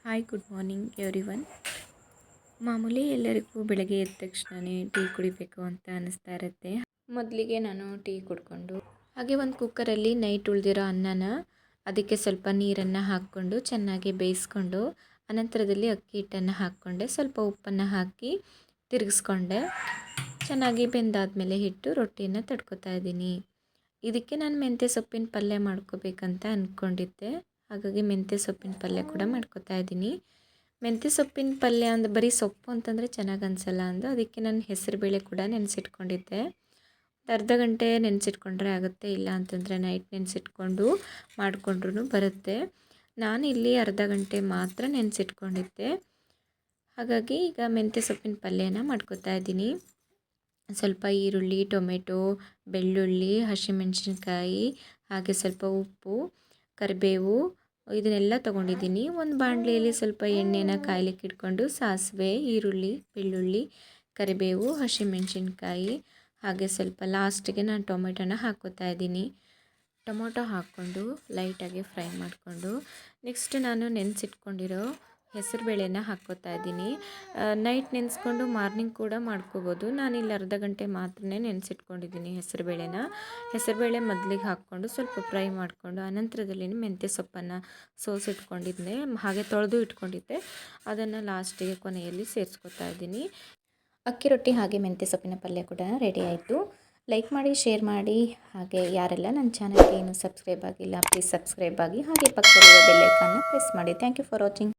Hi good morning everyone. ಮಾಮೂಲಿ ಎಲ್ಲರಿಗೂ ಬೆಳಗ್ಗೆ ಎದ್ದ ತಕ್ಷಣವೇ ಟೀ ಕುಡಿಬೇಕು ಅಂತ ಅನ್ನಿಸ್ತಾ ಇರುತ್ತೆ. ಮೊದಲಿಗೆ ನಾನು ಟೀ ಕುಡ್ಕೊಂಡು ಹಾಗೆ ಒಂದು ಕುಕ್ಕರಲ್ಲಿ ನೈಟ್ ಉಳಿದಿರೋ ಅನ್ನನ ಅದಕ್ಕೆ ಸ್ವಲ್ಪ ನೀರನ್ನು ಹಾಕ್ಕೊಂಡು ಚೆನ್ನಾಗಿ ಬೇಯಿಸ್ಕೊಂಡು ಅನಂತರದಲ್ಲಿ ಅಕ್ಕಿ ಹಿಟ್ಟನ್ನು ಹಾಕ್ಕೊಂಡೆ, ಸ್ವಲ್ಪ ಉಪ್ಪನ್ನು ಹಾಕಿ ತಿರುಗಿಸ್ಕೊಂಡೆ. ಚೆನ್ನಾಗಿ ಬೆಂದಾದಮೇಲೆ ಹಿಟ್ಟು ರೊಟ್ಟಿಯನ್ನು ತಡ್ಕೊತಾ ಇದ್ದೀನಿ. ಇದಕ್ಕೆ ನಾನು ಮೆಂತ್ಯ ಸೊಪ್ಪಿನ ಪಲ್ಯ ಮಾಡ್ಕೋಬೇಕಂತ ಅಂದ್ಕೊಂಡಿದ್ದೆ. ಹಾಗಾಗಿ ಮೆಂತ್ಯ ಸೊಪ್ಪಿನ ಪಲ್ಯ ಕೂಡ ಮಾಡ್ಕೊತಾ ಇದ್ದೀನಿ. ಮೆಂತ್ಯ ಸೊಪ್ಪಿನ ಪಲ್ಯ ಅಂದರೆ ಬರೀ ಸೊಪ್ಪು ಅಂತಂದರೆ ಚೆನ್ನಾಗಿ ಅನಿಸಲ್ಲ ಅಂದು ಅದಕ್ಕೆ ನಾನು ಹೆಸರುಬೇಳೆ ಕೂಡ ನೆನೆಸಿಟ್ಕೊಂಡಿದ್ದೆ. ಅರ್ಧ ಗಂಟೆ ನೆನೆಸಿಟ್ಕೊಂಡ್ರೆ ಆಗುತ್ತೆ, ಇಲ್ಲ ಅಂತಂದರೆ ನೈಟ್ ನೆನೆಸಿಟ್ಕೊಂಡು ಮಾಡಿಕೊಂಡ್ರೂ ಬರುತ್ತೆ. ನಾನು ಇಲ್ಲಿ ಅರ್ಧ ಗಂಟೆ ಮಾತ್ರ ನೆನೆಸಿಟ್ಕೊಂಡಿದ್ದೆ. ಹಾಗಾಗಿ ಈಗ ಮೆಂತ್ಯ ಸೊಪ್ಪಿನ ಪಲ್ಯನ ಮಾಡ್ಕೊತಾ ಇದ್ದೀನಿ. ಸ್ವಲ್ಪ ಈರುಳ್ಳಿ, ಟೊಮೆಟೊ, ಬೆಳ್ಳುಳ್ಳಿ, ಹಸಿಮೆಣಸಿನ್ಕಾಯಿ, ಹಾಗೆ ಸ್ವಲ್ಪ ಉಪ್ಪು, ಕರಿಬೇವು ಇದನ್ನೆಲ್ಲ ತೊಗೊಂಡಿದ್ದೀನಿ. ಒಂದು ಬಾಣಲೆಯಲ್ಲಿ ಸ್ವಲ್ಪ ಎಣ್ಣೆನ ಕಾಯ್ಲಿಕ್ಕೆ ಇಟ್ಕೊಂಡು ಸಾಸಿವೆ, ಈರುಳ್ಳಿ, ಬೆಳ್ಳುಳ್ಳಿ, ಕರಿಬೇವು, ಹಸಿಮೆಣಸಿನ್ಕಾಯಿ, ಹಾಗೆ ಸ್ವಲ್ಪ ಲಾಸ್ಟಿಗೆ ನಾನು ಟೊಮೆಟೊನ ಹಾಕ್ಕೋತಾ ಇದ್ದೀನಿ. ಟೊಮೊಟೊ ಹಾಕ್ಕೊಂಡು ಲೈಟಾಗಿ ಫ್ರೈ ಮಾಡಿಕೊಂಡು ನೆಕ್ಸ್ಟ್ ನಾನು ನೆನೆಸಿಟ್ಕೊಂಡಿರೋ ಹೆಸರುಬೇಳೆನ ಹಾಕ್ಕೋತಾ ಇದ್ದೀನಿ. ನೈಟ್ ನೆನೆಸ್ಕೊಂಡು ಮಾರ್ನಿಂಗ್ ಕೂಡ ಮಾಡ್ಕೋಬೋದು. ನಾನಿಲ್ಲಿ ಅರ್ಧ ಗಂಟೆ ಮಾತ್ರ ನೆನೆಸಿಟ್ಕೊಂಡಿದ್ದೀನಿ ಹೆಸರುಬೇಳೆ ಮೊದಲಿಗೆ ಹಾಕ್ಕೊಂಡು ಸ್ವಲ್ಪ ಫ್ರೈ ಮಾಡಿಕೊಂಡು ಅನಂತರದಲ್ಲಿ ಮೆಂತ್ಯ ಸೊಪ್ಪನ್ನು ಸೋಸಿಟ್ಕೊಂಡಿದ್ದೆ, ಹಾಗೆ ತೊಳೆದು ಇಟ್ಕೊಂಡಿದ್ದೆ, ಅದನ್ನು ಲಾಸ್ಟಿಗೆ ಕೊನೆಯಲ್ಲಿ ಸೇರಿಸ್ಕೊತಾ ಇದ್ದೀನಿ. ಅಕ್ಕಿ ರೊಟ್ಟಿ ಹಾಗೆ ಮೆಂತ್ಯ ಸೊಪ್ಪಿನ ಪಲ್ಯ ಕೂಡ ರೆಡಿ ಆಯಿತು. ಲೈಕ್ ಮಾಡಿ, ಶೇರ್ ಮಾಡಿ, ಹಾಗೆ ಯಾರೆಲ್ಲ ನನ್ನ ಚಾನಲ್ಗೆ ಇನ್ನೂ ಸಬ್ಸ್ಕ್ರೈಬ್ ಆಗಿಲ್ಲ ಪ್ಲೀಸ್ ಸಬ್ಸ್ಕ್ರೈಬ್ ಆಗಿ, ಹಾಗೆ ಪಕ್ಕದಲ್ಲಿರೋ ಬೆಲ್ ಐಕಾನ್ನ ಪ್ರೆಸ್ ಮಾಡಿ. Thank you for watching.